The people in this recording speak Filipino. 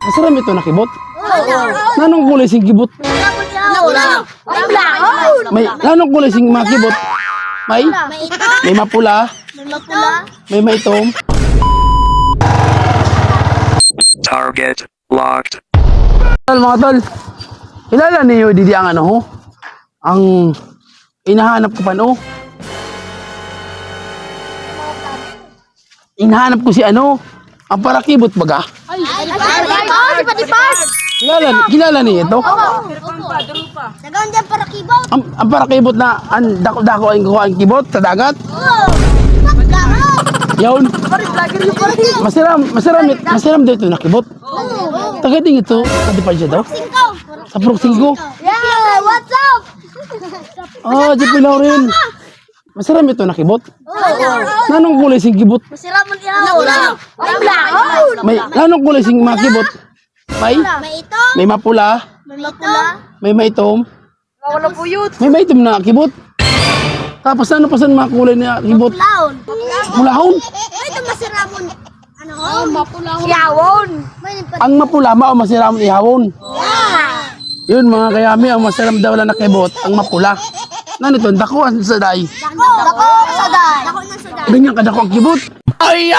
Masarap ito na kibot. Nanong kulay sing kibot? Nanong kulay sing mga kibot? May mapula, may maitom. Target locked. Tol, mga tol, kilala niyo didi ang ano ho? Ang inahanap ko pa no? Inahanap ko si ano? Ang parakibot baga? Kilala niyo ito? Nagawan dyan para kibot. Ang parakibot na ang dako-dako ang kuha ang kibot sa dagat? Yun. Masaram dito na kibot. Tagading ito, hindi pa siya daw? Sa Purok 5. Yeah, what's up? Ah, di pilaw rin. Masaram ito na kibot. Nanong kulay sing kibot? Masira mo niya. Nanong kulay sing mga kibot? May ito. May mapula, May mapula. may maitom. Wala po yun. May maitom na kibot. Tapos ano pa sa mga kulay na kibot? Laon. Mulahon. Ito masira mo. Ano? Mapula. Siyawon. Ang mapula mao masiram ihawon. Yun mga kayami, ang masaram daw na kibot, ang mapula. Nanito, dakuan sa day. Dako sa day. Dako na sa day. Ganyan kadako ang kibot. Ay!